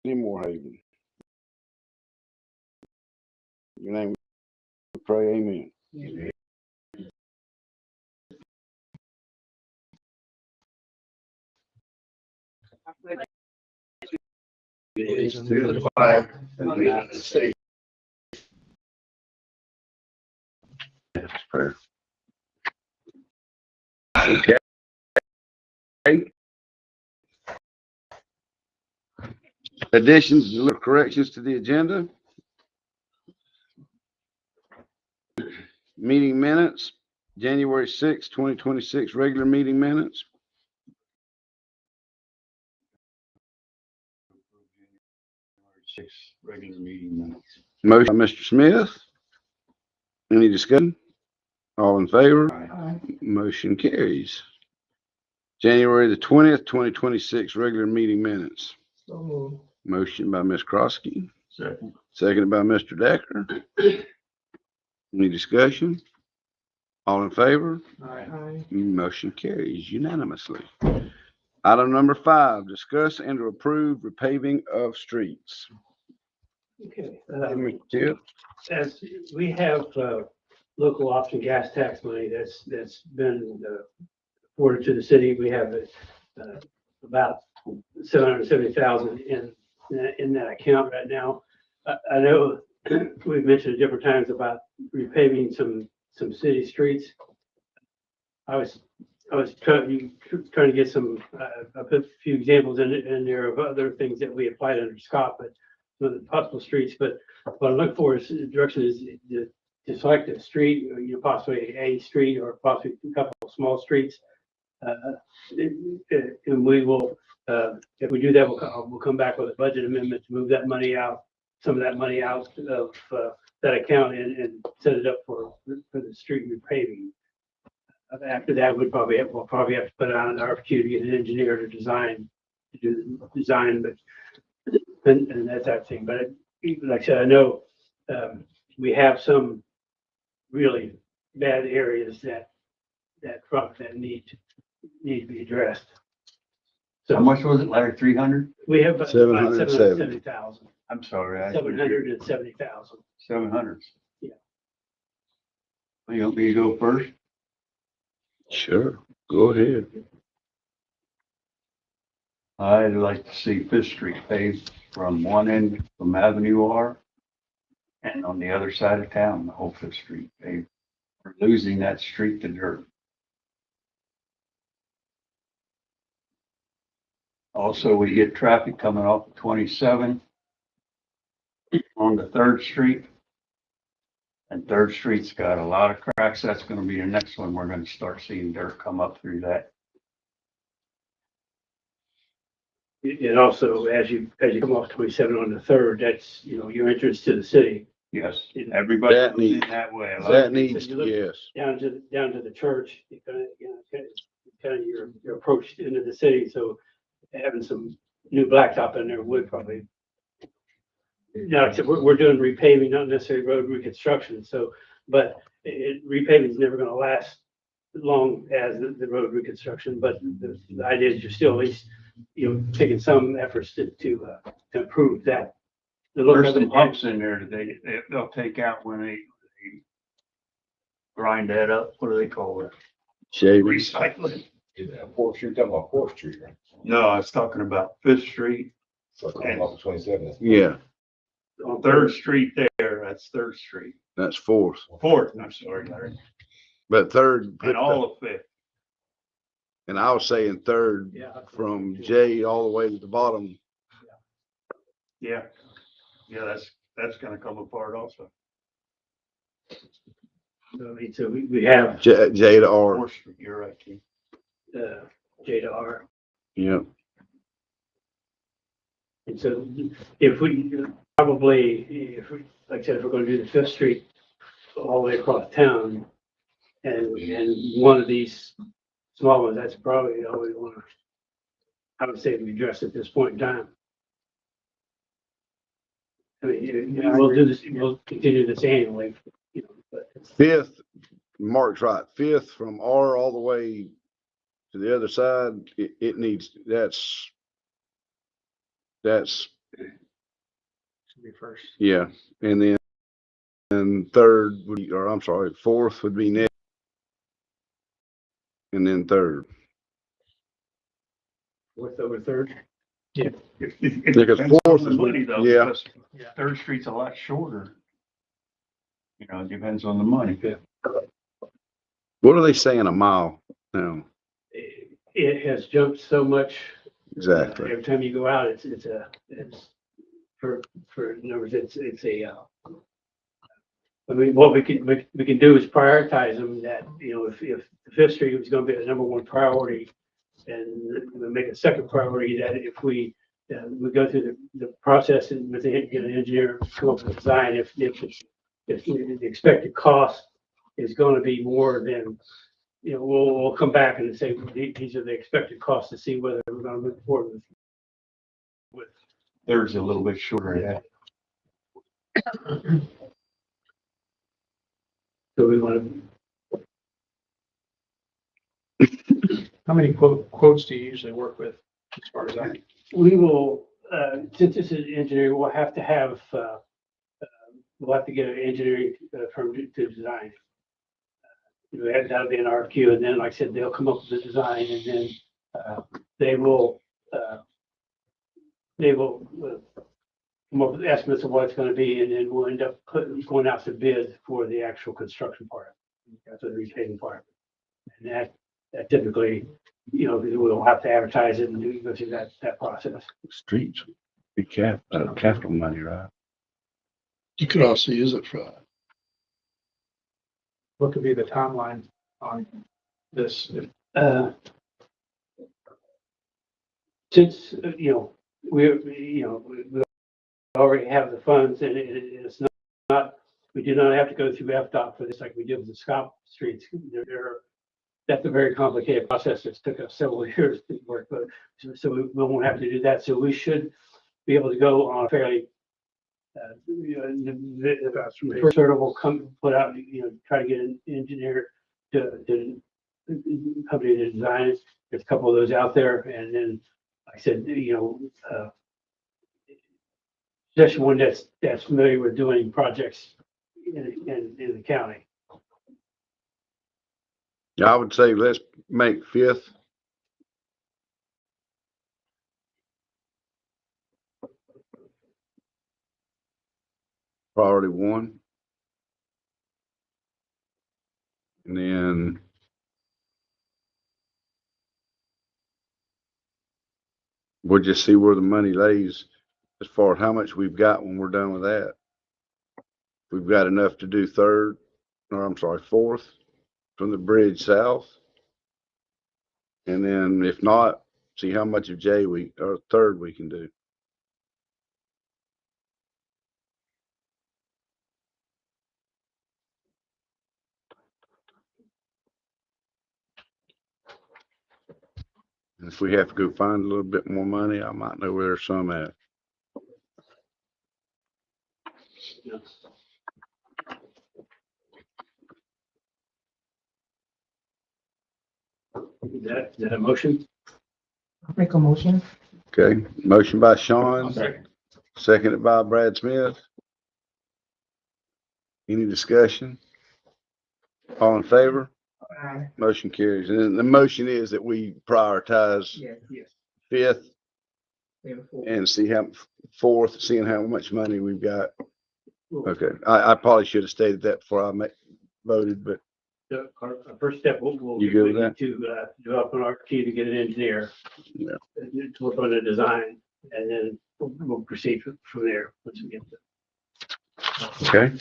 Seymour Haven. In your name we pray, amen. To the flag of the United States. Prayer. Okay. Additions or corrections to the agenda? Meeting minutes, January 6, 2026, regular meeting minutes. Regular meeting minutes. Motion by Mr. Smith. Any discussion? All in favor? Aye. Motion carries. January the 20th, 2026, regular meeting minutes. So moved. Motion by Ms. Krosky, Second. seconded by Mr. Decker. Any discussion? All in favor? Aye. Motion carries unanimously. Item number 5, discuss and to approve repaving of streets. Okay, Mr. Tip? as we have, local option gas tax money that's been, forwarded to the city, we have, about 770,000 in that account right now. I know we've mentioned at different times about repaving some city streets. I was trying to get some, I put a few examples in there of other things that we applied under Scott, but some of the possible streets, but what I look for is the direction is to select a street, or, possibly a street or possibly a couple of small streets. And we will, if we do that, we'll come back with a budget amendment to move that money out, some of that money out of that account and set it up for the street repaving. After that, we'll probably have to put out an RFQ to get an engineer to do the design, but and that type of thing. But like I said, I know we have some really bad areas that need to be addressed. So How much was it, Larry? 300? we have about 770. 770,000. I'm sorry. 770,000. 700. Yeah. You want me to go first? Sure, go ahead. I'd like to see Fifth Street paved from one end from Avenue R and on the other side of town, the whole Fifth Street paved. We're losing that street to dirt. Also, we get traffic coming off of 27 on the 3rd Street. And 3rd Street's got a lot of cracks. That's going to be the next one. We're going to start seeing dirt come up through that. And also, as you come off 27 on the 3rd, that's, your entrance to the city. Yes, everybody That goes in needs- that way. That needs, yes. Down to the church, kind of your approach into the city. So having some new blacktop in there would probably. Now, except we're doing repaving, not necessarily road reconstruction. So, but repaving is never going to last long as the road reconstruction. But the idea is you're still at least, taking some efforts to improve that. The look There's of some it. humps in there that they'll take out when they grind that up. What do they call it? Shaving. Recycling. Fourth Street, talking about Fourth Street, right? No, I was talking about Fifth Street, So coming off of 27th. Yeah, On 3rd Street there. That's 3rd Street. that's 4th. 4th, I'm sorry, Larry. But 3rd, And all of 5th. and I was saying 3rd Yeah. from J all the way to the bottom. Yeah. Yeah, that's gonna come apart also. So we have J to R. 4th Street, you're right, Keith. J to R. Yep. And so if we probably, like I said, if we're going to do the 5th Street all the way across town and one of these small ones, that's probably all we want to, I would say, we address at this point in time. I mean, we'll do this, we'll continue this annually, but 5th, Mark's right. 5th from R all the way to the other side. It needs, that's Should be first. Yeah, and then, and third would be, or I'm sorry, fourth would be next. And then third. Fourth over third. It Because depends on fourth the is, money though, yeah. because Yeah. Third Street's a lot shorter. You know, it depends on the money. What are they saying a mile now? It has jumped so much. Exactly. Every time you go out, it's for numbers, it's I mean, what we can do is prioritize them that, you know, if Fifth Street was gonna be the number one priority, and we make a second priority that if we go through the process and with the engineer come up with a design, if the expected cost is gonna be more than, you know, we'll come back and say, these are the expected costs to see whether we're gonna move forward with. Third's a little bit shorter. Yeah. So we want to, How many quotes do you usually work with as far as that? we will, since this is engineering, we'll have to get an engineering firm to design. That'll be an RFQ, and then, like I said, they'll come up with the design, and then they will come up with estimates of what it's gonna be, and then we'll end up going out to bid for the actual construction part, for the retaining part. And that typically, you know, we'll have to advertise it and go through that process. Streets, be capital money, right? You could also use it for that. What could be the timeline on this? Since, you know, we already have the funds, and it's not, we do not have to go through FDOT for this like we did with the Scott streets. That's a very complicated process. It's took us several years to work, but so we won't have to do that. So we should be able to go on a fairly, the first order will come, put out, you know, try to get an engineer to company to design it. There's a couple of those out there, and then, like I said, you know, just one that's familiar with doing projects in the county. I would say let's make Fifth. Priority one. And then we'll just see where the money lays as far as how much we've got when we're done with that. We've got enough to do third, or I'm sorry, fourth from the bridge south. And then if not, see how much of or third we can do. And if we have to go find a little bit more money, I might know where there's some at. Is that a motion? Make a motion. Okay, motion by Sean, Second. seconded by Brad Smith. Any discussion? All in favor? Aye. Motion carries. And the motion is that we prioritize Yes. Fifth We have four. and see how, fourth, seeing how much money we've got. Okay, I probably should have stated that before I voted, but So our first step, we'll You good with that? to develop an RFQ to get an engineer. Yeah. To work on the design, and then we'll proceed from there once we get to. okay.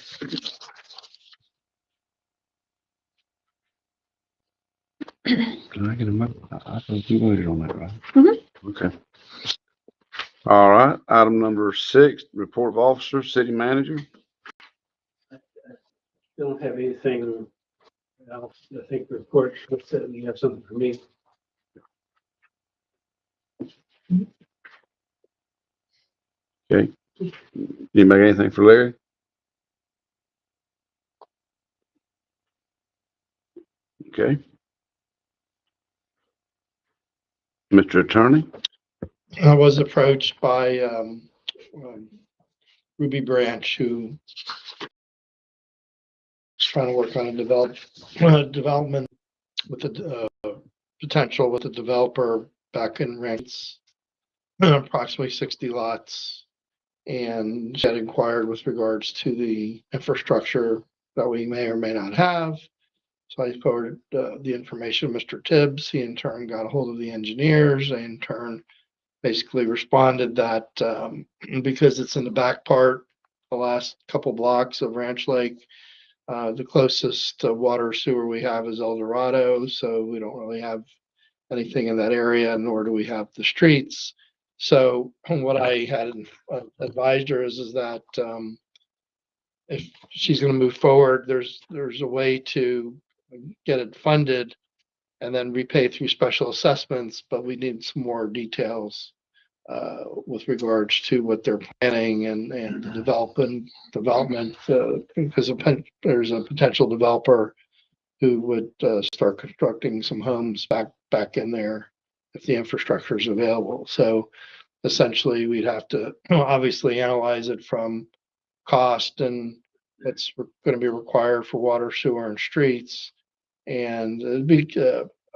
Can I get a motion? I think you voted on that, right? Mhm. Okay. All right, item number 6, report of officer, city manager. Don't have anything else. I think the report, you have something for me. Okay. You make anything for Larry? Okay. Mr. Attorney? I was approached by Ruby Branch, who is trying to work on a development with the potential with the developer back in Rents, approximately 60 lots. And she had inquired with regards to the infrastructure that we may or may not have. So I forwarded the information to Mr. Tibbs. He in turn got a hold of the engineers. They in turn basically responded that because it's in the back part, the last couple blocks of Ranch Lake, the closest water sewer we have is El Dorado. So we don't really have anything in that area, nor do we have the streets. So what I had advised her is that if she's going to move forward, there's a way to get it funded and then repay through special assessments, but we need some more details with regards to what they're planning and the development because there's a potential developer who would start constructing some homes back in there if the infrastructure is available. So essentially, we'd have to obviously analyze it from cost and what's going to be required for water, sewer, and streets. And it'd be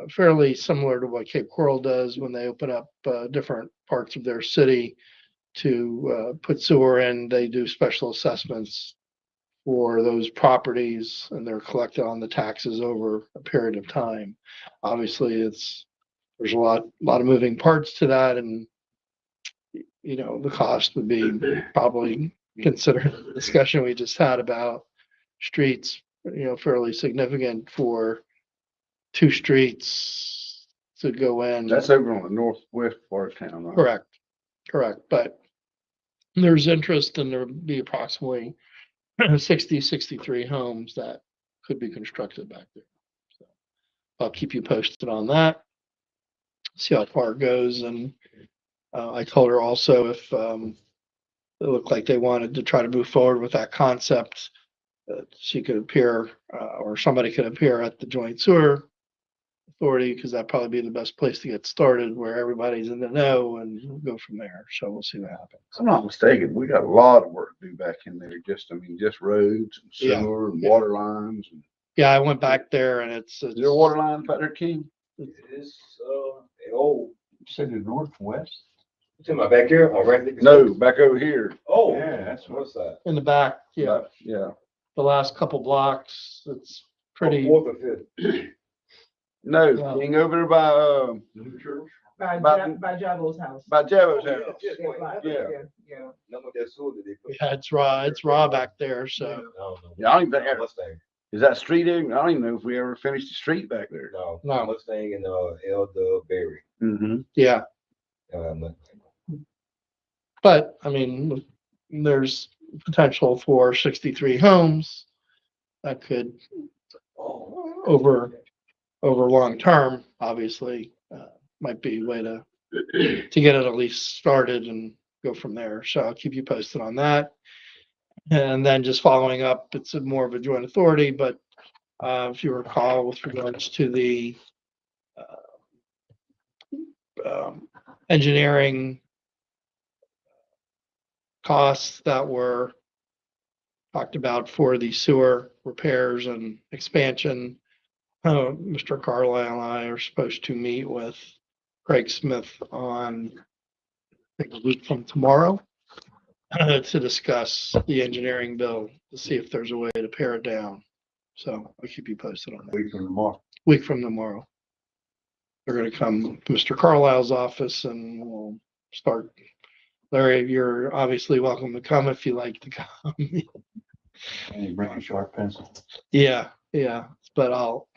fairly similar to what Cape Coral does when they open up different parts of their city to put sewer in. They do special assessments for those properties and they're collected on the taxes over a period of time. Obviously, there's a lot of moving parts to that, and the cost would be probably considering the discussion we just had about streets, fairly significant for 2 streets to go in. That's over on the northwest part of town, right? Correct. But there's interest and there would be approximately 63 homes that could be constructed back there. So I'll keep you posted on that. See how far it goes. And I told her also if it looked like they wanted to try to move forward with that concept, she could appear or somebody could appear at the Joint Sewer Authority, because that'd probably be the best place to get started where everybody's in the know, and we'll go from there. So we'll see what happens. If I'm not mistaken, we got a lot of work to do back in there. Just roads and Yeah. sewer and water lines. Yeah, I went back there and Is there water lines back there, King? It is, old. Said the northwest? To my back here, on right? No, back over here. Oh, Yeah, that's what's that? in the back. Yeah, Yeah. the last couple blocks, it's pretty. Fourth or fifth. No, Yeah. King, over there by By Jabo's house. Javo's Oh, house. Yeah. Number that sewer that they put. Yeah, it's raw back there. So Yeah, I don't even think I- Mustang. Is that street even? I don't even know if we ever finished the street back there. No. No. Mustang and, Elder Berry. Mm-hmm. yeah, Mustang. but I mean, there's potential for 63 homes that could over long term, obviously, might be a way to get it at least started and go from there. So I'll keep you posted on that. And then just following up, it's more of a joint authority, but if you recall, with regards to the engineering costs that were talked about for the sewer repairs and expansion, Mr. Carlisle and I are supposed to meet with Craig Smith on, I think, a week from tomorrow to discuss the engineering bill to see if there's a way to pare it down. So I'll keep you posted on that. Week from tomorrow. Week from tomorrow. They're going to come to Mr. Carlisle's office and we'll start. Larry, you're obviously welcome to come if you like to come. And you bring a sharp pencil. Yeah, but I'll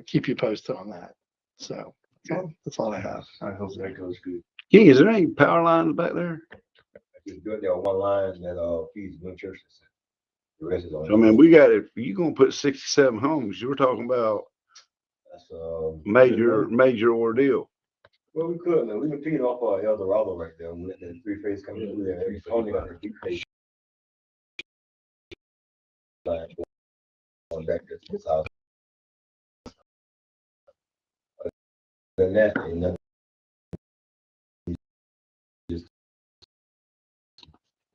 keep you posted on that. So that's all I have. I hope that goes good. King, is there any power lines back there? Just doing that one line that, feeds Winchester. The rest is on. I mean, we got, if you're gonna put 67 homes, you're talking about That's, major ordeal. well, we could, man. We can feed off, El Dorado right there. And let the 3-phase come through there. It's only got a 3-phase line going back to his house. Other than that, ain't nothing. Just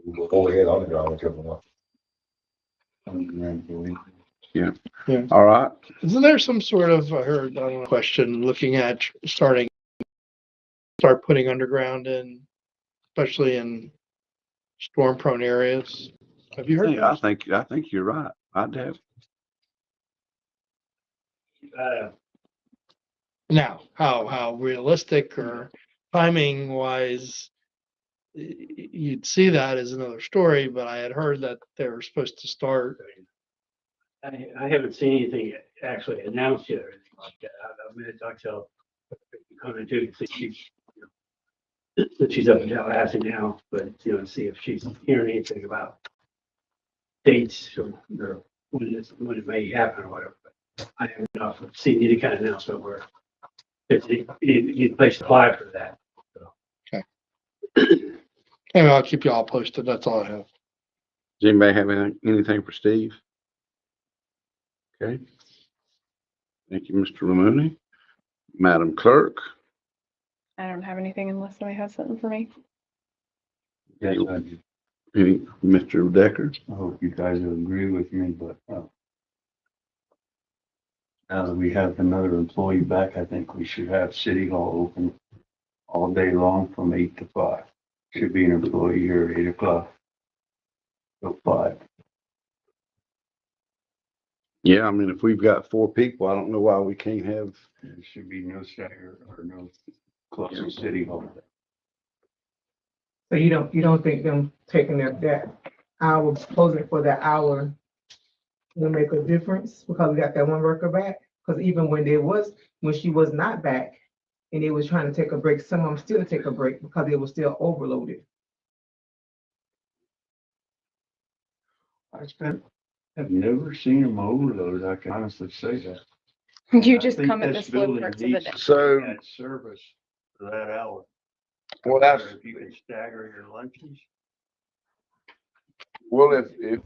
We go overhead underground, whichever one. All right. Isn't there some sort of, I heard, I don't know, question looking at start putting underground in, especially in storm prone areas? Have you heard I that? think you're right. I'd have. Now, how realistic or timing wise, you'd see that as another story, but I had heard that they were supposed to start. I haven't seen anything actually announced yet or anything like that. I'm gonna talk to Conan too, to see if she's, that she's up in Tallahassee now, but, see if she's hearing anything about dates or when it may happen or whatever. But I have not seen any kind of announcement where you place to apply for that. Anyway, I'll keep you all posted. That's all I have. Does anybody have anything for Steve? Okay. Thank you, Mr. Ramoni. Madam Clerk. I don't have anything unless somebody has something for me. Yes, I do. Any, Mr. Decker? I hope you guys will agree with me, but, now that we have another employee back, I think we should have City Hall open all day long from 8 to 5. Should be an employee here at 8 o'clock till 5. Yeah, I mean, if we've got 4 people, I don't know why we can't have. There should be no stagger or no closing City Hall. So you don't think them taking that hour, closing for that hour will make a difference because we got that one worker back? Because even when she was not back and they was trying to take a break, some of them still take a break because they were still overloaded. I've never seen them overload. I can honestly say that. You I just think come at this the slow building parts of the needs day. to So- add service for that hour. Well, that's, If you can stagger your lunches. well, if,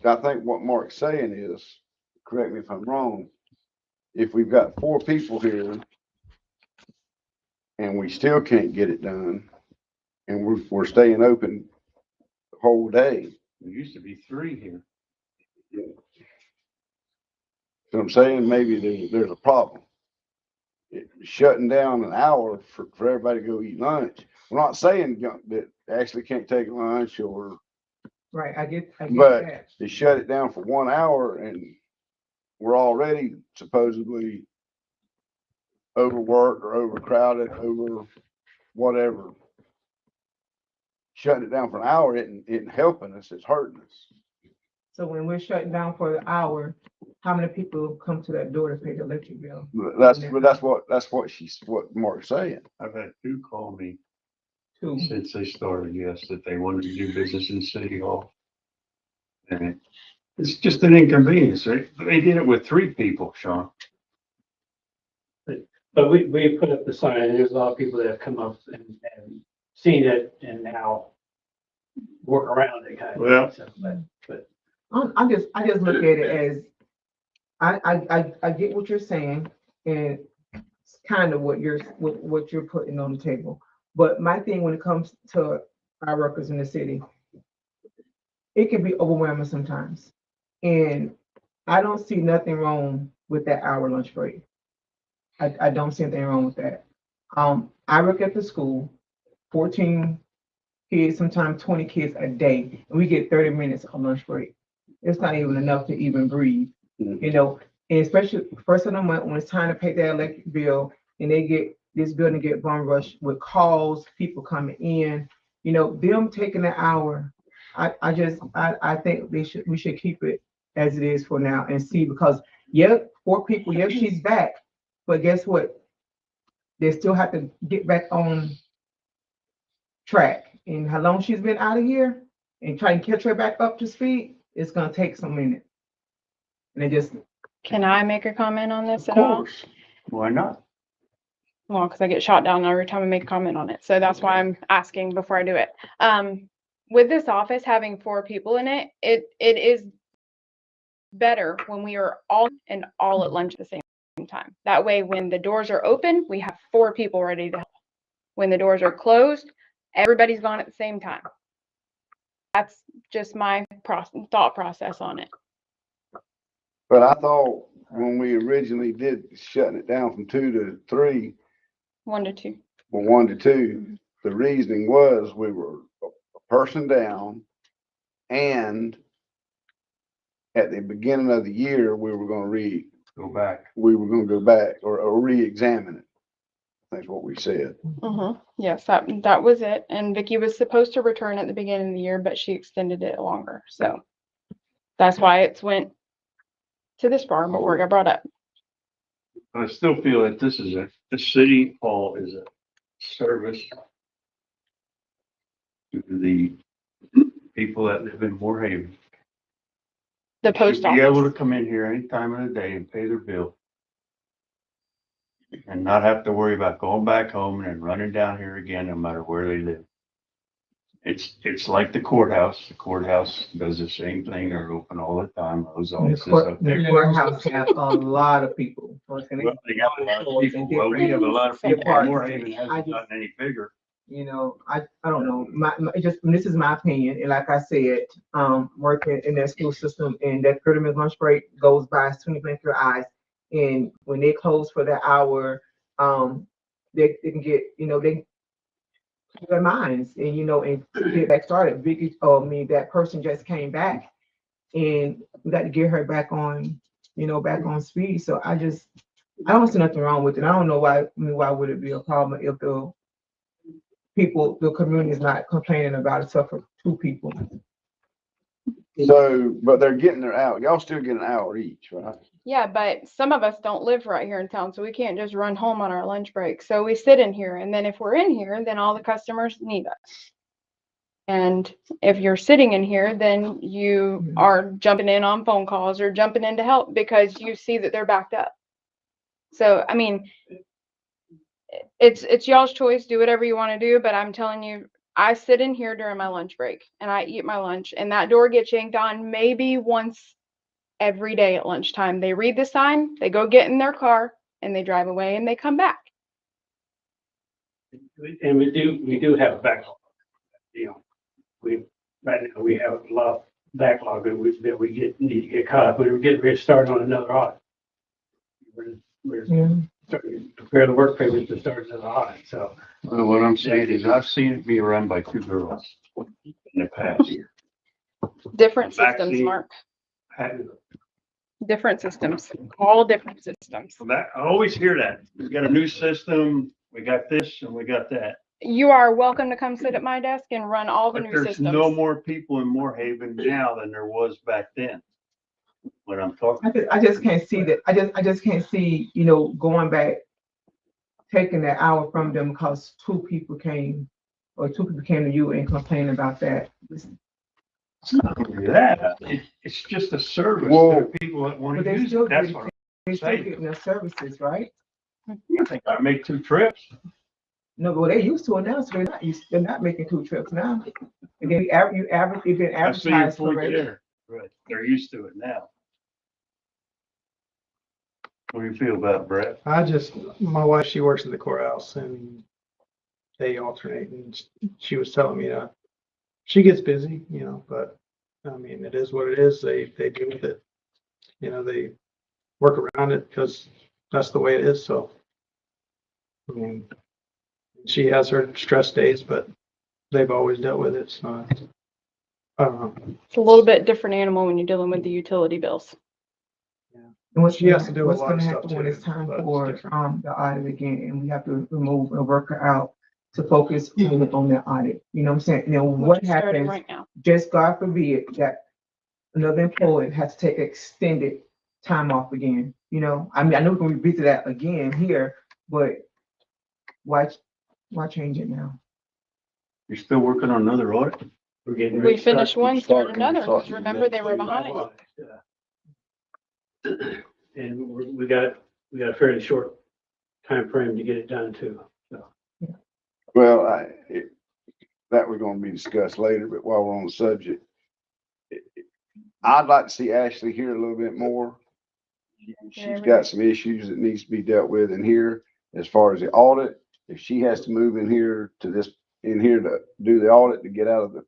I think what Mark's saying is, correct me if I'm wrong, if we've got 4 people here and we still can't get it done, and we're staying open the whole day, There used to be 3 here. so I'm saying maybe there's a problem. Shutting down an hour for everybody to go eat lunch. We're not saying that Ashley can't take lunch or Right, I get But- that. they shut it down for 1 hour and we're already supposedly overworked or overcrowded, over whatever. Shutting it down for an hour isn't helping us, it's hurting us. So when we're shutting down for the hour, how many people come to that door to pay the electric bill? That's what Mark's saying. I've had 2 call me Two. since they started, yes, that they wanted to do business in City Hall. And it's just an inconvenience. They did it with 3 people, Sean. But we put up the sign, and there's a lot of people that have come up and seen it and now work around it kind of. Well- So, but I just look at it as, I get what you're saying, and it's kind of what you're putting on the table. But my thing when it comes to our workers in the city, it can be overwhelming sometimes. And I don't see nothing wrong with that hour lunch break. I don't see anything wrong with that. I work at the school, 14 kids, sometimes 20 kids a day, and we get 30 minutes of lunch break. It's not even enough to even breathe, and especially first of the month when it's time to pay their electric bill and this building get bum rushed with calls, people coming in, them taking an hour. I think we should keep it as it is for now and see, because 4 people, she's back, but guess what? They still have to get back on track. And how long she's been out of here and try and catch her back up to speed, it's gonna take some minutes. And it just, Can I make a comment on this Of at all? course. Why not? Well, because I get shot down every time I make a comment on it. So that's why I'm asking before I do it. With this office having 4 people in it, it is better when we are all at lunch at the same time. That way, when the doors are open, we have 4 people ready to help. When the doors are closed, everybody's gone at the same time. That's just my thought process on it. But I thought when we originally did shutting it down from 2 to 3, 1 to 2. or 1 to 2, the reasoning was we were a person down, and at the beginning of the year, we were gonna Go back. go back or re-examine it. That's what we said. Yes, that was it. And Vicky was supposed to return at the beginning of the year, but she extended it longer. So that's why it's went to this far before it got brought up. I still feel that the city hall is a service to the people that live in Moorhaven. The post Should be able office. to come in here any time of the day and pay their bill. And not have to worry about going back home and then running down here again, no matter where they live. It's like the courthouse. The courthouse does the same thing. They're open all the time. Those offices up there. The courthouse have a lot of people. working Well, they got a lot of people. Well, we have a lot of people. Moorhaven hasn't gotten any bigger. You know, I don't know, it just, this is my opinion, and like I said, working in that school system and that 30-minute lunch break goes by as 20 blink your eyes. And when they close for that hour, they can get, you know, they their minds and, you know, and get back started. Vicky told me that person just came back and we got to get her back on, you know, back on speed. So I don't see nothing wrong with it. I don't know why would it be a problem if the community is not complaining about it, except for 2 people. So, but they're getting their hour. Y'all still get an hour each, right? Yeah, but some of us don't live right here in town, so we can't just run home on our lunch break. So we sit in here, and then if we're in here, then all the customers need us. And if you're sitting in here, then you are jumping in on phone calls or jumping in to help because you see that they're backed up. So, I mean, it's y'all's choice. Do whatever you want to do, but I'm telling you, I sit in here during my lunch break and I eat my lunch, and that door gets yanked on maybe once every day at lunchtime. They read the sign, they go get in their car, and they drive away and they come back. And we do have a backlog. You know, right now we have a lot of backlog that we need to get caught up. We were getting ready to start on another audit. We're starting to prepare the work papers to start another audit, so. Well, what I'm saying is I've seen it be run by 2 girls in the past year. Different systems, Vaccine. Mark. Different systems, all different systems. So that, I always hear that. We got a new system, we got this and we got that. You are welcome to come sit at my desk and run all the But new there's systems. no more people in Moorhaven now than there was back then. When I'm talking. I just can't see that. I just can't see, you know, going back, taking that hour from them because 2 people came to you and complained about that. It's not only that, it's just a service Whoa. to people that want But to they use still it. That's what They I'm still saying. getting their services, right? I think I make 2 trips. No, but they used to it now, so they're not making 2 trips now. And then you've been I see your advertised point already. there. Right, they're used to it now. What do you feel about it, Brett? My wife, she works at the courthouse and they alternate, and she was telling me, she gets busy, you know, but I mean, it is what it is. They deal with it. You know, they work around it because that's the way it is. So, I mean, she has her stress days, but they've always dealt with it. So, I don't know. It's a little bit different animal when you're dealing with the utility bills. And what's She has to do a what's lot of gonna stuff happen when too, it's time but it's for different. the audit again, and we have to remove a worker out to focus on the audit, you know what I'm saying? You know, what Which is starting happens, right now? just God forbid that another employee has to take extended time off again, you know? I mean, I know we're gonna revisit that again here, but why change it now? You're still working on another audit? We're getting We ready to start- finished one, started another, because starting remember they were behind. And we got a fairly short time frame to get it done too. So Well, that we're gonna be discussed later, but while we're on the subject, I'd like to see Ashley here a little bit more. She's got some issues that needs to be dealt with in here as far as the audit. If she has to move in here to do the audit to get out of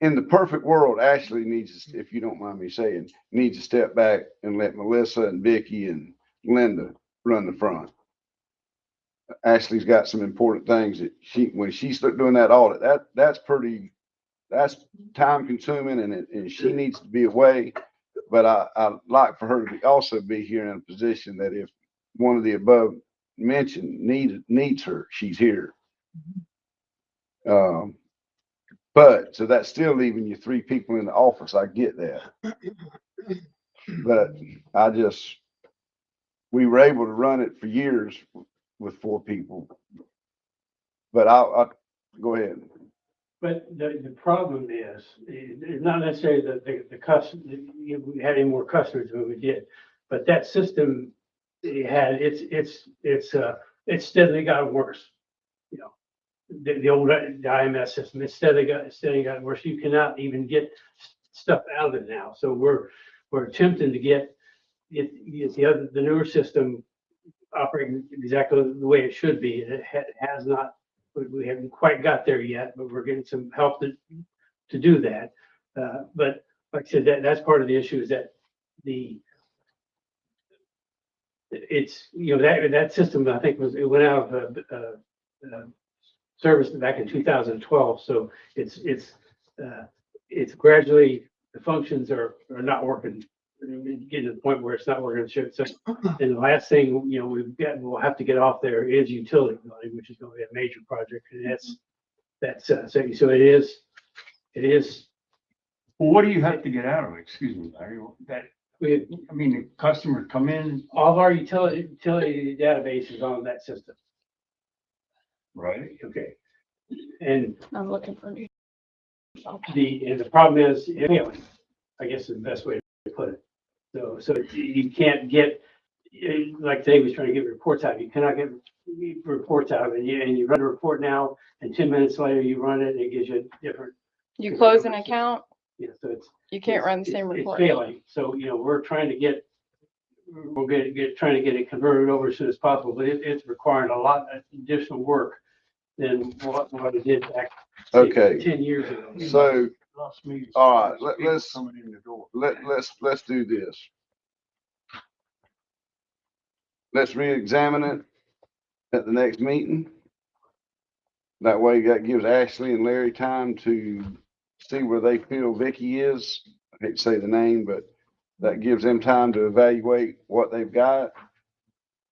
in the perfect world, Ashley needs, if you don't mind me saying, needs to step back and let Melissa and Vicky and Linda run the front. Ashley's got some important things that when she start doing that audit, that's time consuming and she needs to be away. But I'd like for her to also be here in a position that if one of the above mentioned needs her, she's here. But so that's still leaving you 3 people in the office. I get that. But we were able to run it for years with 4 people. But I'll go ahead. But the problem is, it's not necessarily the customer, we had any more customers than we did, but that system, it's steadily gotten worse. You know, the old IMS system, it's steadily gotten worse. You cannot even get stuff out of it now. So we're attempting to get the newer system operating exactly the way it should be. It has not. We haven't quite got there yet, but we're getting some help to do that. But like I said, that's part of the issue is that that system, I think it went out of service back in 2012. So it's gradually, the functions are not working, getting to the point where it's not working. So, and the last thing, we'll have to get off there is utility billing, which is going to be a major project. And so it is. Well, what do you have to get out of it? Excuse me, Larry. The customers come in, All of our utility database is on that system. right? Okay. And I'm looking for new. the problem is, I guess is the best way to put it. So you can't get, like Dave was trying to get reports out. You cannot get reports out, and you run a report now, and 10 minutes later you run it, and it gives you a different. You close an account, So you can't run the same report. It's failing. So we're trying to get it converted over as soon as possible, but it's requiring a lot of additional work than what it did back. Okay. 10 years ago. So, all right, let's Coming in the door. let's do this. Let's re-examine it at the next meeting. That way that gives Ashley and Larry time to see where they feel Vicky is. I hate to say the name, but that gives them time to evaluate what they've got.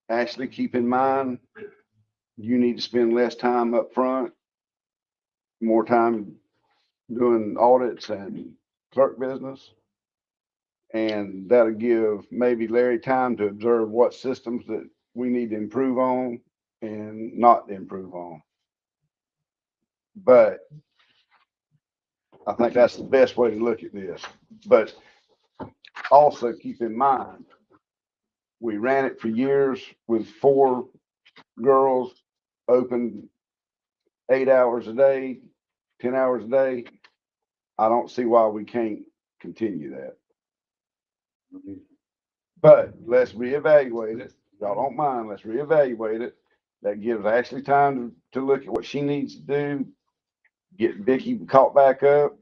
Ashley, keep in mind, you need to spend less time up front, more time doing audits and clerk business. And that'll give maybe Larry time to observe what systems that we need to improve on and not improve on. But I think that's the best way to look at this. But also keep in mind, we ran it for years with 4 girls, open 8 hours a day, 10 hours a day. I don't see why we can't continue that. But let's reevaluate it. Y'all don't mind, let's reevaluate it. That gives Ashley time to look at what she needs to do, get Vicky caught back up.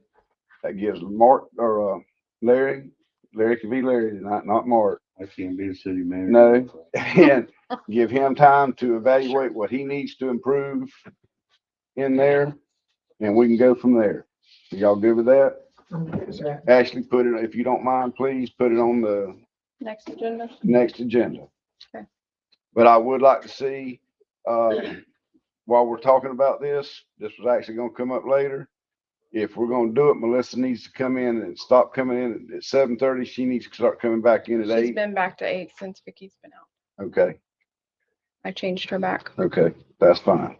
That gives Mark or Larry can be Larry, not Mark. I can't be the city manager. No, and give him time to evaluate what he needs to improve in there, and we can go from there. Y'all good with that? Ashley, put it, if you don't mind, please put it on the Next agenda. next agenda. Okay. But I would like to see, while we're talking about this was actually gonna come up later. If we're gonna do it, Melissa needs to come in and stop coming in at 7:30. She needs to start coming back in at She's 8. been back to 8 since Vicky's been out. Okay, I changed her back. okay, that's fine.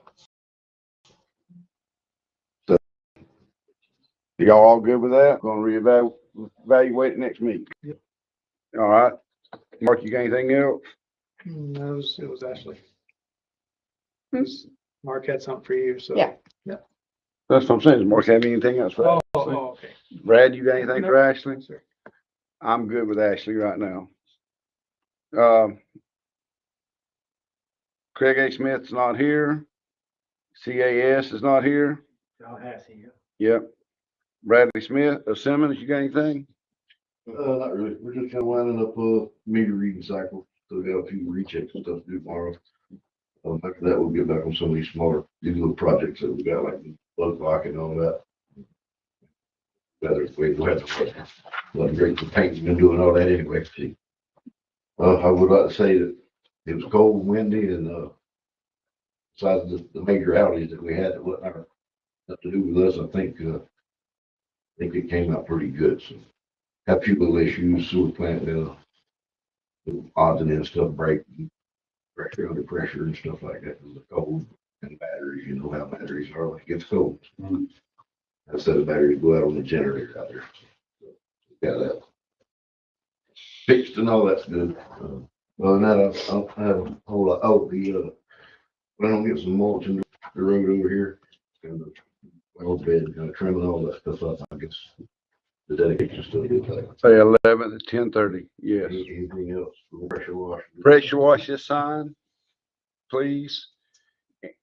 So, y'all all good with that? Gonna reevaluate it next meeting? Yep. All right. Mark, you got anything else? No, it was Ashley. Hmm? Mark had something for you, so. Yeah. That's what I'm saying. Does Mark have anything else for Ashley? Okay. Brad, you got anything for Ashley? Sir. I'm good with Ashley right now. Craig A. Smith's not here. CAS is not here. Tallahassee, Yep. Bradley Smith, Simmons, you got anything? Not really. We're just kind of winding up a meter reading cycle. So we got a few rechecks and stuff to do tomorrow. After that, we'll get back on some of these smaller, these little projects that we got, like the bug block and all that. Better way to have to, let great for painting and doing all that anyway. See. I would like to say that it was cold and windy and, besides the major outages that we had that wasn't our, nothing to do with us, I think it came out pretty good. So have a few little issues, sewer plant, odds and ends stuff break, pressure under pressure and stuff like that, with the cold and batteries, you know how batteries are when it gets cold. Instead of batteries go out on the generator out there. So, got that fixed and all that's good. Other than that, I don't have a whole lot. Oh, plan on getting some mulch in the road over here. And the well bed, trimming all that stuff up, I guess. The dedication still good. Say 11th at 10:30, yes. Anything else? Pressure wash. Pressure wash this sign, please.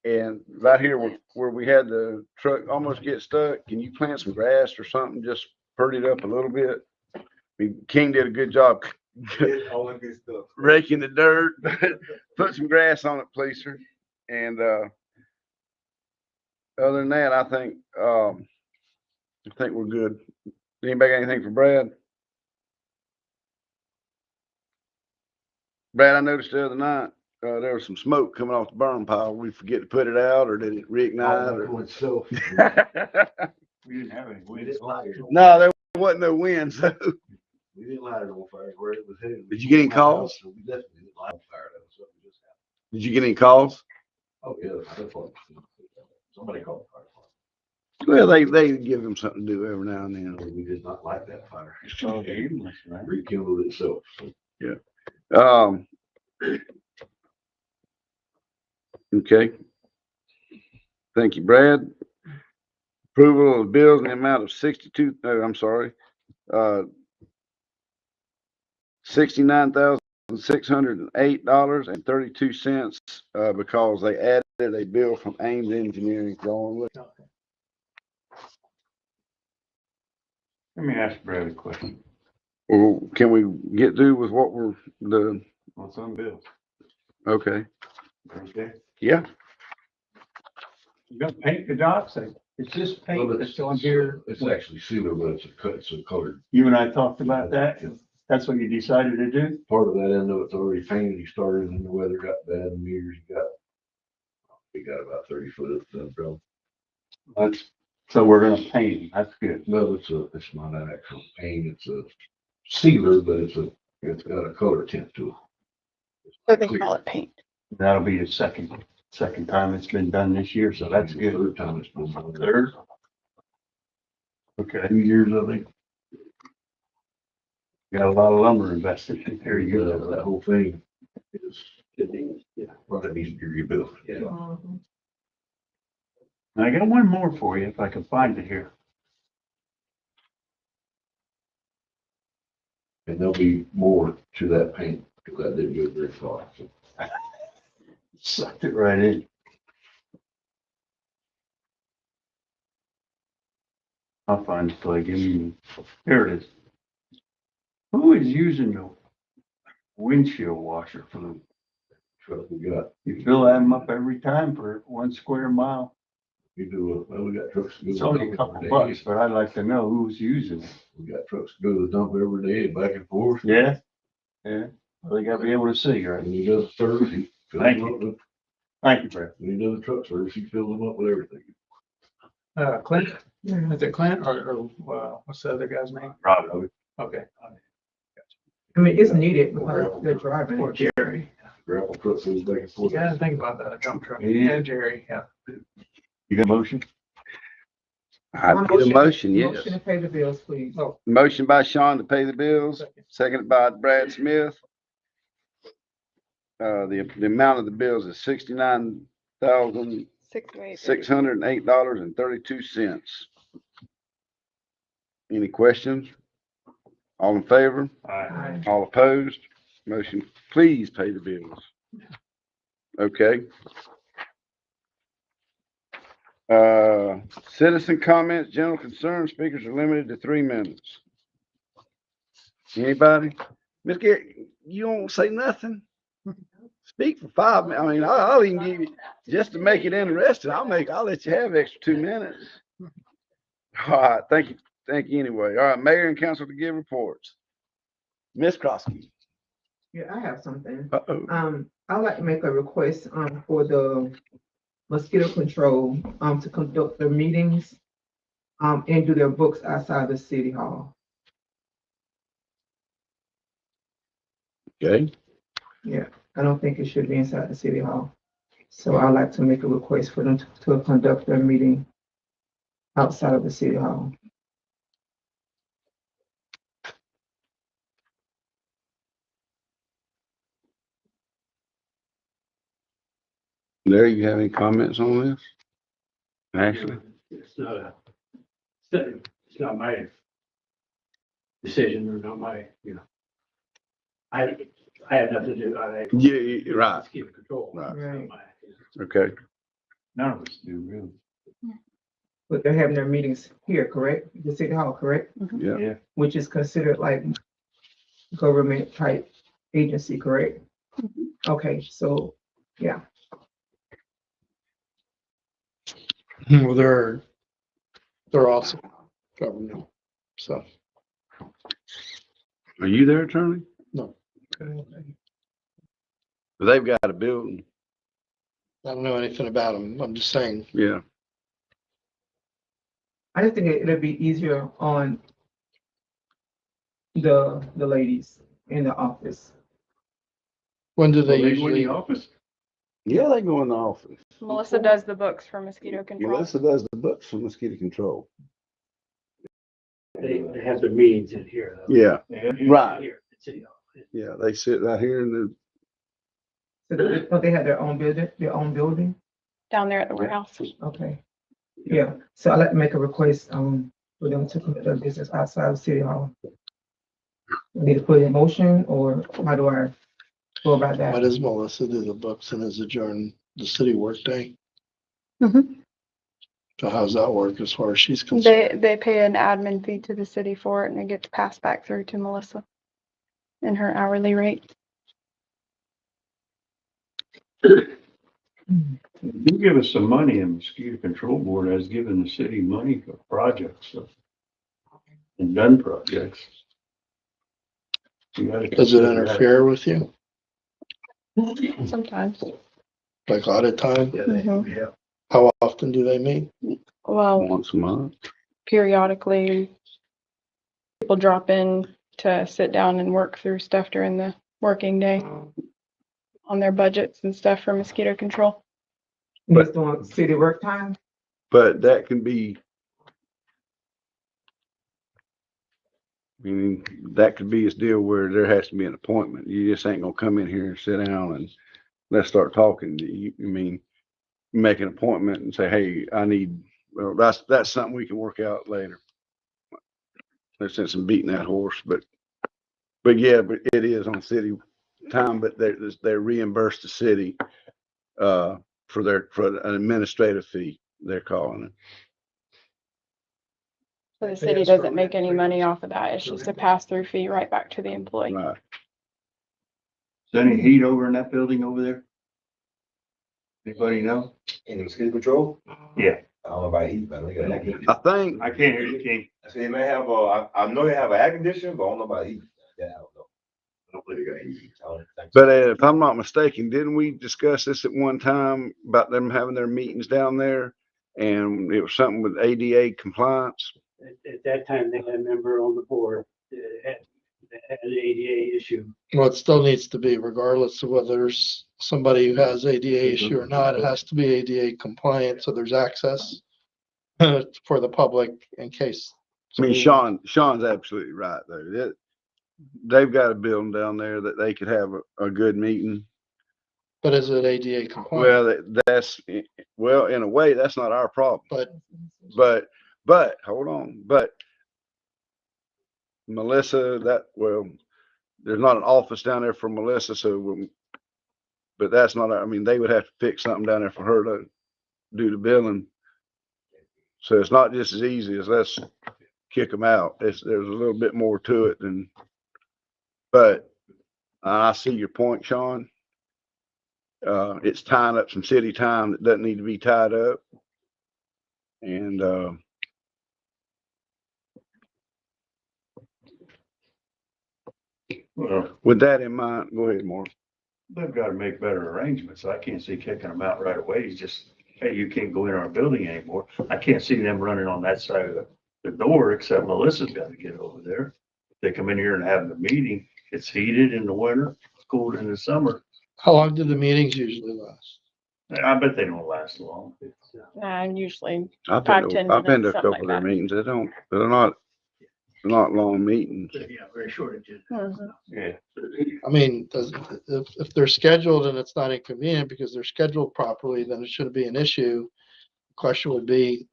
And right here where we had the truck almost get stuck, can you plant some grass or something, just purdy it up a little bit? I mean, King did a good job All that good stuff. raking the dirt, put some grass on it, please, sir. And, other than that, I think we're good. Anybody got anything for Brad? Brad, I noticed the other night, there was some smoke coming off the burn pile. We forget to put it out, or did it reignite? Or... So, We didn't have any we wind. didn't light it. No, there wasn't no wind, so. We didn't light it on fire where it was headed. Did you get any calls? So we definitely didn't light it on fire. That was something that just happened. Did you get any calls? Oh, yeah. That's what- Somebody called the fire Well, they give them something to do every now and then. department. We did not light that fire. Oh, aimless, right? Rekindled itself. So, Okay. Thank you, Brad. Approval of bills in the amount of $69,608.32, because they added a bill from Ames Engineering. Going Let me ask Brad a question. well, can we get through with what What's on bills? okay. Okay. Yeah. You gonna paint the docks? It's just paint well, that's on here. It's actually sealer, but it's a colored. You and I talked about that. That's what you decided to do? Part of that end of it's already painted. You started and the weather got bad and meters we got about 30 foot of that, bro. So we're gonna paint. That's good. No, it's not an actual paint. It's a sealer, but it's got a color tint to it. So they call it paint. That'll be the second time it's been done this year, so that's good. Third time it's been done. Third? Okay, 2 years, I think. got a lot of lumber invested in here. You That go. whole thing is, well, it needs to be rebuilt. Mhm. I got one more for you if I can find it here. And there'll be more to that paint because that didn't go very far. So Sucked it right in. I'll find it till I give you, here it is. Who is using the windshield washer for the, truck we got, you fill them up every time for 1 square mile? we do, well, we got trucks. to go It's to the only a dump couple every bucks, day. but I'd like to know who's using it. We got trucks to go to the dump every day and back and forth. Yeah? Yeah, well, they gotta be able to see, right? And he does service, he fills Thank them you. up with, Thank you, Brad. when he does the truck service, he fills them up with everything. Clint, is it Clint or what's the other guy's name? Rob, Okay. I mean, it's needed because they're driving. Or Jerry. Grapple truck goes back and forth. You gotta think about that, a dump truck. Yeah. Yeah, Jerry, yeah. you got a motion? I need a motion, yes. Motion to pay the bills, please. Oh, Motion by Sean to pay the bills, seconded by Brad Smith. The amount of the bills is $69,608.32. Any questions? All in favor? Aye. All opposed? Motion, please pay the bills. Okay. Citizen comments, general concerns, speakers are limited to 3 minutes. Anybody? Ms. Gary, you won't say nothing? Speak for 5 minutes. I mean, I'll even give you, just to make it interesting, I'll let you have extra 2 minutes. All right, thank you. Thank you anyway. All right, mayor and council to give reports. Ms. Krosky. Yeah, I have something. Uh-oh. I'd like to make a request, for the mosquito control, to conduct their meetings, and do their books outside the city hall. Okay, Yeah, I don't think it should be inside the city hall. So I'd like to make a request for them to conduct their meeting outside of the city hall. Larry, you have any comments on this? Ashley? It's not my decision or not my, I have nothing to do. Yeah, you're right. Keep control. Right. It's not Right. my- Okay, None of us do, really. But they're having their meetings here, correct? The city hall, correct? yeah. Yeah. Which is considered like government type agency, correct? Okay, so, yeah. Well, they're also government, so. Are you there, attorney? No. They've got a building. I don't know anything about them. I'm just saying. Yeah. I just think it'll be easier on the ladies in the office. When do they Well, go in usually? the office? Yeah, they go in the office. Melissa does the books for mosquito control. Melissa does the books for mosquito control. They have their meetings in here, though. Yeah, Yeah. right. Here at City Hall. Yeah, they sit right here in the, So don't they have their own building? Down there at the warehouse. Okay. Yeah, so I'd like to make a request, for them to conduct their business outside of City Hall. Need to put it in motion, or how do I go about Why that? does Melissa do the books and is adjourn the city workday? Mhm. So how's that work as far as she's concerned? They pay an admin fee to the city for it and it gets passed back through to Melissa in her hourly rate. You give us some money, and mosquito control board has given the city money for projects, so. And done projects. You gotta Does it consider that. interfere with you? Sometimes. Like audit time? Yeah, Mhm. yeah. How often do they meet? Well, once a month. periodically, people drop in to sit down and work through stuff during the working day on their budgets and stuff for mosquito control. Just doing city work time? But that can be, meaning that could be a deal where there has to be an appointment. You just ain't gonna come in here and sit down and let's start talking. I mean, make an appointment and say, hey, well, that's something we can work out later. There's since I'm beating that horse, but yeah, but it is on city time, but they're reimbursed the city, for an administrative fee, they're calling it. So the city doesn't make any money off of that. It's just a pass-through fee right back to the employee. Right. Is there any heat over in that building over there? Anybody know? In the mosquito control? Yeah. I don't know about heat, but they got that heat. I think, I can't hear you, King. I say they may have I know they have an air conditioner, but I don't know about heat. Yeah, I don't know. I don't think they got heat. I don't think so. but if I'm not mistaken, didn't we discuss this at one time about them having their meetings down there? And it was something with ADA compliance? At that time, they had a member on the board that had an ADA issue. Well, it still needs to be regardless of whether there's somebody who has ADA issue or not, it has to be ADA compliant, so there's access for the public in case. I mean, Sean's absolutely right though. They've got a building down there that they could have a good meeting. But is it ADA compliant? Well, in a way, that's not our problem. But hold on, but Melissa, there's not an office down there for Melissa, but that's not, I mean, they would have to pick something down there for her to do the billing. So it's not just as easy as let's kick them out. There's a little bit more to it than, but I see your point, Sean. It's tying up some city time that doesn't need to be tied up. And, Well, with that in mind, go ahead, Mark. they've got to make better arrangements. I can't see kicking them out right away. He's just, hey, you can't go in our building anymore. I can't see them running on that side of the door, except Melissa's got to get over there. They come in here and have the meeting. It's heated in the winter, it's cold in the summer. How long do the meetings usually last? I bet they don't last long. Usually I've 5, been 10 I've been to a minutes, something couple like of their that. meetings. They're not long meetings. Yeah, very short agenda. Mhm. Yeah. I mean, if they're scheduled and it's not inconvenient because they're scheduled properly, then it shouldn't be an issue. Question would be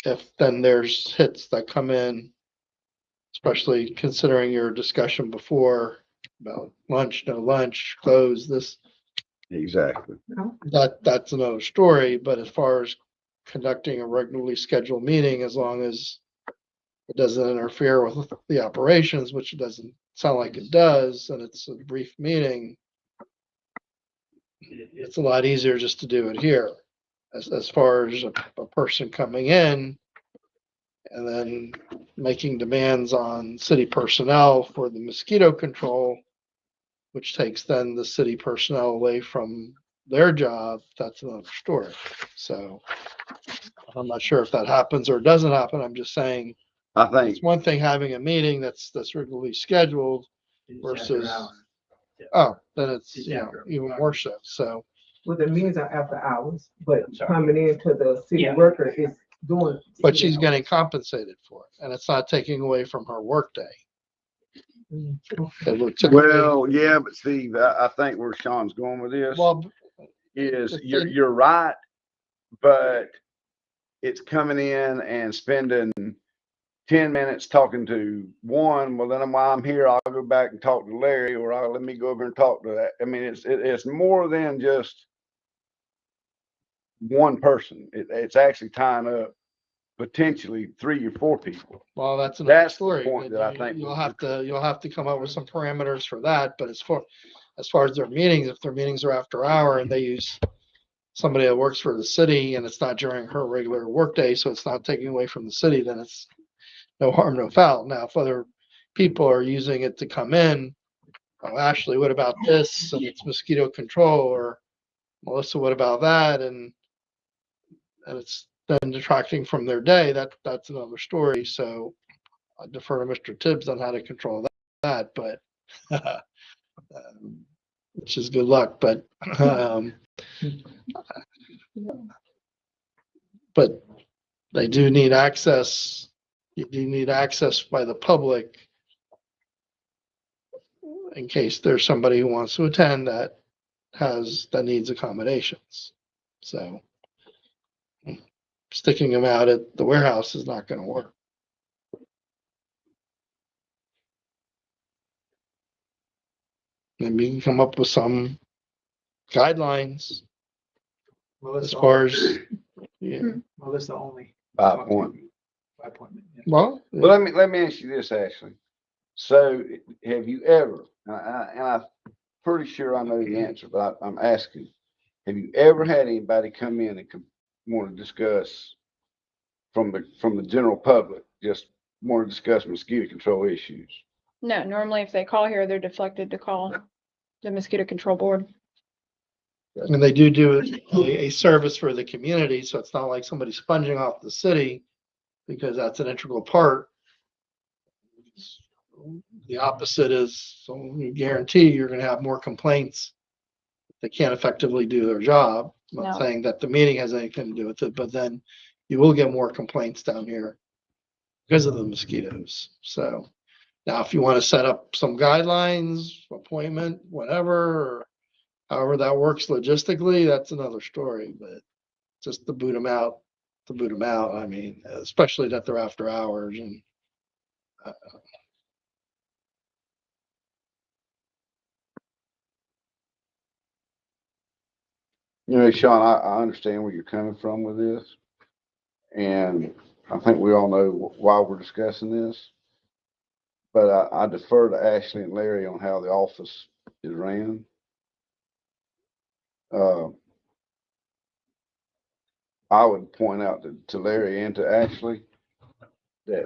if then there's hits that come in, especially considering your discussion before about lunch, no lunch, close, this, Exactly. that's another story. But as far as conducting a regularly scheduled meeting, as long as it doesn't interfere with the operations, which it doesn't sound like it does, and it's a brief meeting, it's a lot easier just to do it here. As far as a person coming in and then making demands on city personnel for the mosquito control, which takes then the city personnel away from their job, that's another story. So I'm not sure if that happens or doesn't happen. I'm just saying, I think, it's one thing having a meeting that's regularly scheduled. It's after Versus- hours. Oh, then it's, It's you know, after. even more so. So Well, the meetings are after hours, but I'm sorry. coming into the city Yeah. worker is doing. but she's getting compensated for it, and it's not taking away from her workday. It would typically- well, yeah, but Steve, I think where Sean's going with this Well, is if you're, they- you're right, but it's coming in and spending 10 minutes talking to one. Well, then while I'm here, I'll go back and talk to Larry, or let me go over and talk to that. I mean, it's more than just one person. It's actually tying up potentially 3 or 4 people. well, that's another That's the story. point but that I think You'll have to come up with some parameters for that, but as far as their meetings, if their meetings are after hour and they use somebody that works for the city and it's not during her regular workday, so it's not taking away from the city, then it's no harm, no foul. Now, if other people are using it to come in, oh, Ashley, what about this? And it's mosquito control, or Melissa, what about that? And it's then detracting from their day. That's another story. So I defer to Mr. Tibbs on how to control that, but which is good luck, but but they do need access. You do need access by the public in case there's somebody who wants to attend that needs accommodations. So sticking them out at the warehouse is not going to work. Maybe you can come up with some guidelines as far as, yeah, Melissa only. By appointment. By appointment. Yeah. well, Well, let me ask you this, Ashley. So have you ever, and I'm pretty sure I know the answer, but I'm asking, have you ever had anybody come in and want to discuss from the general public, just want to discuss mosquito control issues? No, normally if they call here, they're deflected to call the mosquito control board. and they do a service for the community, so it's not like somebody sponging off the city because that's an integral part. The opposite is, so you guarantee you're gonna have more complaints. They can't effectively do their job. I'm not No. saying that the meeting has anything to do with it, but then you will get more complaints down here because of the mosquitoes. So now if you want to set up some guidelines, appointment, whatever, or however that works logistically, that's another story, but just to boot them out, I mean, especially that they're after hours and You know, Sean, I understand where you're coming from with this. And I think we all know why we're discussing this. But I defer to Ashley and Larry on how the office is ran. I would point out to Larry and to Ashley that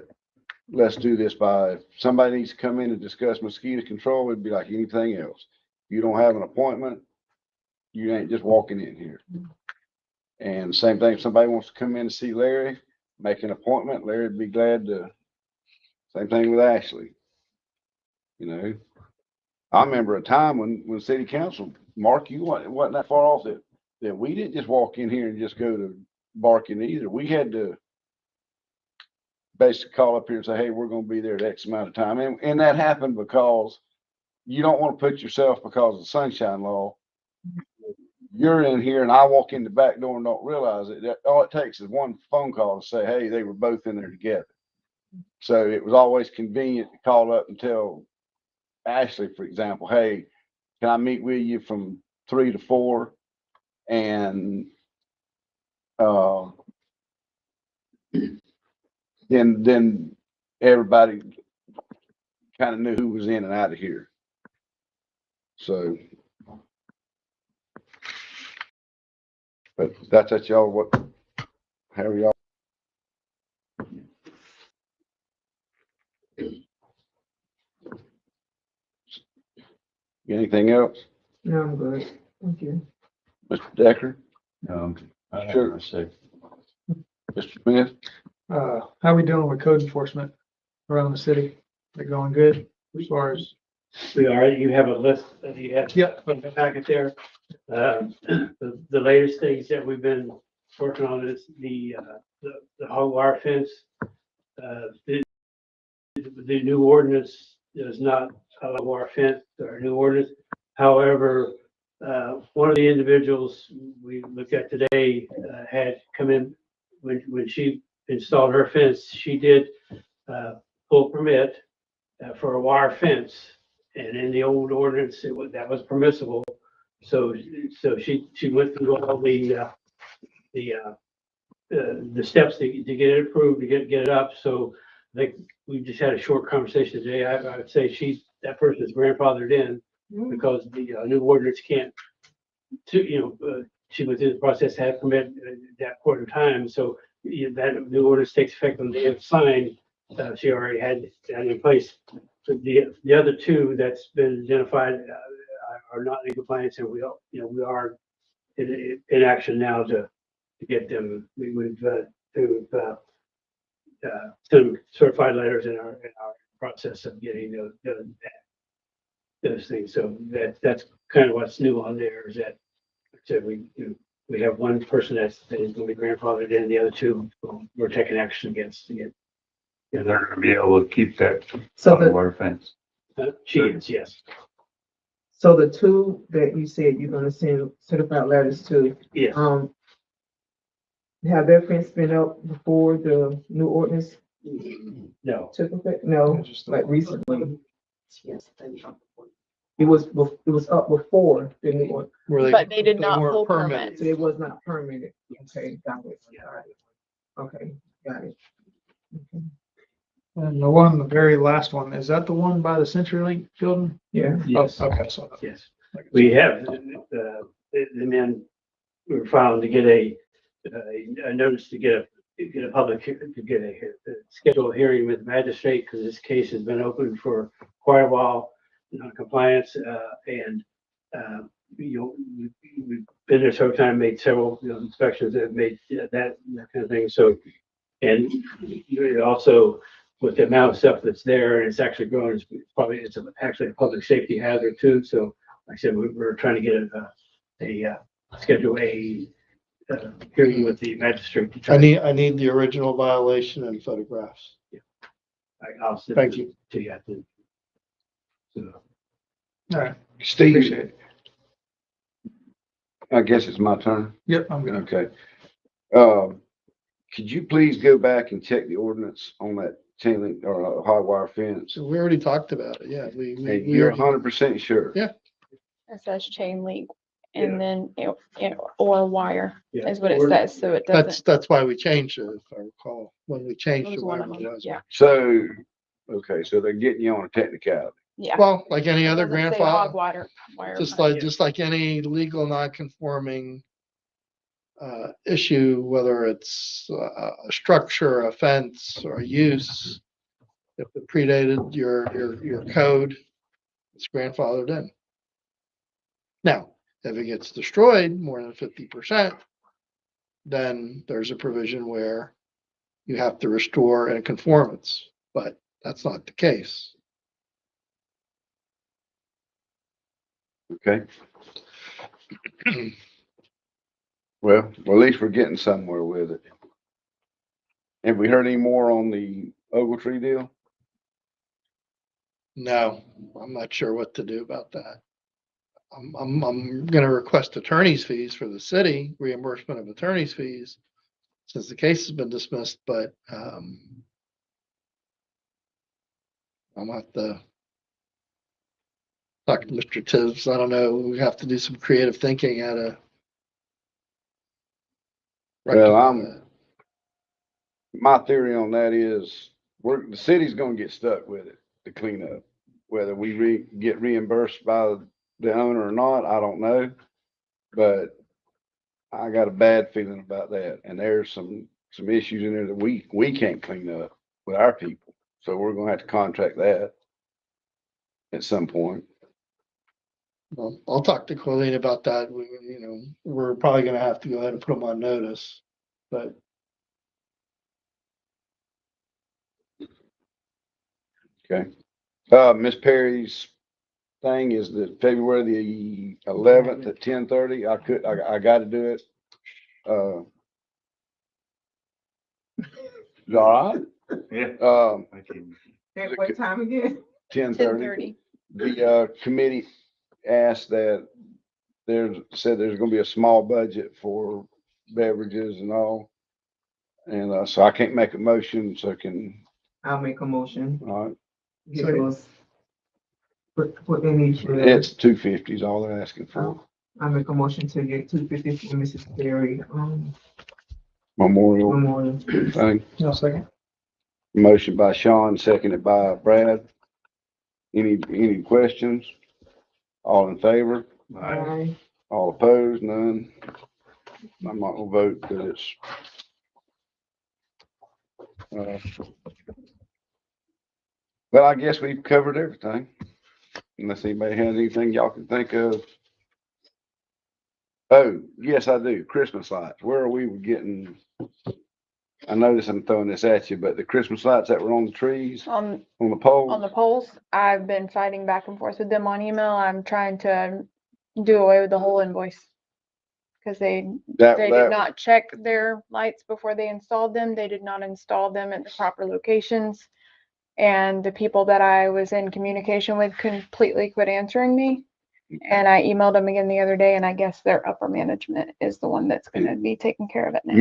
let's do this by, if somebody needs to come in and discuss mosquito control, it'd be like anything else. You don't have an appointment, you ain't just walking in here. And same thing, if somebody wants to come in and see Larry, make an appointment, Larry'd be glad to. Same thing with Ashley. You know, I remember a time when city council, Mark, you wasn't that far off that we didn't just walk in here and just go to barking either. We had to basically call up here and say, hey, we're gonna be there at X amount of time. And that happened because you don't want to put yourself, because of the sunshine law, you're in here and I walk in the back door and don't realize it. All it takes is one phone call to say, hey, they were both in there together. So it was always convenient to call up and tell Ashley, for example, hey, can I meet with you from 3 to 4? And then everybody kind of knew who was in and out of here. So, but that's at y'all, however y'all. Anything else? No, I'm good. Thank you. Mr. Decker, I have Sure. to say, Mr. Smith? How we doing with code enforcement around the city? They're going good as far as, We are, you have a list that you have yeah, in the packet there. The latest things that we've been working on is the hog wire fence. The new ordinance does not allow wire fence, or new ordinance. However, one of the individuals we looked at today had come in when she installed her fence. She did pull permit for a wire fence, and in the old ordinance, that was permissible. So she went through all the steps to get it approved, to get it up. So I think we just had a short conversation today. I would say that person is grandfathered in because the new ordinance can't, she went through the process, had permit at that point in time. So that new ordinance takes effect on the day it's signed. She already had that in place. So the other two that's been identified are not in compliance, and we are in action now to get them. We've some certified letters in our process of getting those things. So that's kind of what's new on there, is that so we have one person that is going to be grandfathered in, the other two we're taking action against to get. they're gonna be able to keep that So the, wire fence. She is, yes. so the two that you said you're gonna send certified letters to, Yes. have their fence been up before the new ordinance No. took effect? No, just like recently. It was up before the new one, Where But they did not weren't pull permitted. permits. so it was not permitted. Okay, got it. Okay, got it. Okay. and the very last one, is that the one by the CenturyLink building? Yeah. Yes. Oh, okay, so. Yes. We have the men were found to get a notice to get a public, to get a schedule a hearing with the magistrate, because this case has been open for quite a while, non-compliance, and we've been there several times, made several inspections that made that kind of thing. So, and also with the amount of stuff that's there and it's actually growing, it's actually a public safety hazard too. So like I said, we're trying to get schedule a hearing with the magistrate. to try- I need the original violation and photographs. I'll send Thank it you. to you. So, All right, Steve, appreciate it. I guess it's my turn. Yep, I'm good. Okay. Could you please go back and check the ordinance on that chain link or hot wire fence? So we already talked about it. Yeah, And we you're already- 100% sure? Yeah. It says chain link and then, or wire Yeah. is what it Or- says, so it doesn't. That's why we changed it, if I recall, when we It changed was it, one of whatever it them, was. yeah, So, okay, so they're getting you on a technicality. yeah. Well, like any It other doesn't say hog grandfather, wire. just like any legal non-conforming issue, whether it's a structure, a fence, or a use, if it predated your code, it's grandfathered in. Now, if it gets destroyed more than 50%, then there's a provision where you have to restore in conformance, but that's not the case. Okay. Well, at least we're getting somewhere with it. Have we heard any more on the Ogletree deal? No, I'm not sure what to do about that. I'm gonna request attorney's fees for the city, reimbursement of attorney's fees, since the case has been dismissed, but, I'm at the talk to Mr. Tibbs. I don't know, we have to do some creative thinking how to. Well, rectify that. My theory on that is the city's gonna get stuck with it to clean up. Whether we get reimbursed by the owner or not, I don't know. But I got a bad feeling about that. And there's some issues in there that we can't clean up with our people. So we're gonna have to contract that at some point. Well, I'll talk to Colleen about that. We're probably gonna have to go ahead and put them on notice, but Okay. Miss Perry's thing is that February the 11th at 10:30. I gotta do it. Is all right? Yeah. At what time again? 10:30. 10:30. The committee asked that said there's gonna be a small budget for beverages and all. And so I can't make a motion, so I'll make a motion. all right, Get those. What they need for that. it's 250 is all they're asking for. I make a motion to get 250 for Mrs. Perry, Memorial memorial. thing. No second. Motion by Sean, seconded by Brad. Any questions? All in favor? Aye. All opposed? None. I'm not gonna vote because it's well, I guess we've covered everything. Unless anybody has anything y'all can think of. Oh, yes, I do. Christmas lights. Where are we getting? I notice I'm throwing this at you, but the Christmas lights that were on the trees, on the On the poles, polls, I've been fighting back and forth with them on email. I'm trying to do away with the whole invoice. Cause they did that, not check their lights before they installed them. They did not install them at the proper locations. And the people that I was in communication with completely quit answering me. And I emailed them again the other day, and I guess their upper management is the one that's gonna be taking care of it now.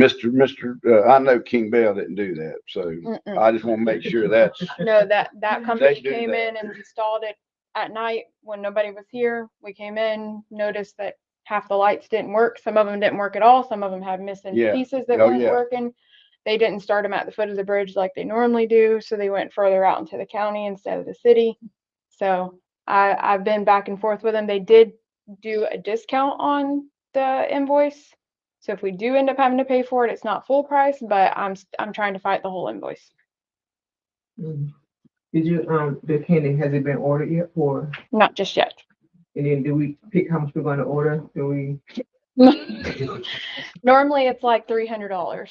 I know King Bell didn't do that, so Mm-mm. I just want to make sure that's, No, that company do came that. in and installed it at night when nobody was here. We came in, noticed that half the lights didn't work. Some of them didn't work at all. Some of them had missing Yeah. pieces that Oh, weren't yeah. working. They didn't start them at the foot of the bridge like they normally do, so they went further out into the county instead of the city. So I've been back and forth with them. They did do a discount on the invoice. So if we do end up having to pay for it, it's not full price, but I'm trying to fight the whole invoice. Mhm. Did you, the candy, has it been ordered yet for, Not just yet. and then do we pick how much we're gonna order? Do we? Normally it's like $300,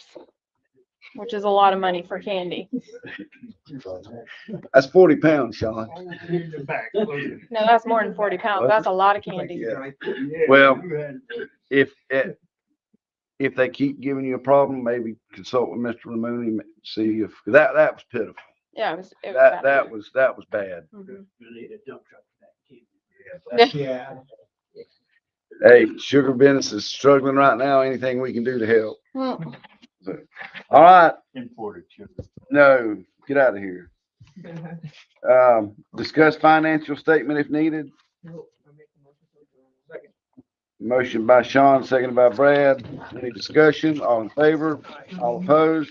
which is a lot of money for candy. that's 40 pounds, Sean. No, that's more than 40 pounds. That's a lot of candy. Yeah. Well, if they keep giving you a problem, maybe consult with Mr. Ramoni, see if, that was pitiful. Yeah, it was That bad. was bad. Mhm. We need a dump truck for that kid. Yeah. Hey, sugar business is struggling right now. Anything we can do to help. Mm. All right, Imported sugar. no, get out of here. Discuss financial statement if needed. Nope, I make a motion to adjourn. Second. Motion by Sean, seconded by Brad. Any discussion? All in favor? All opposed?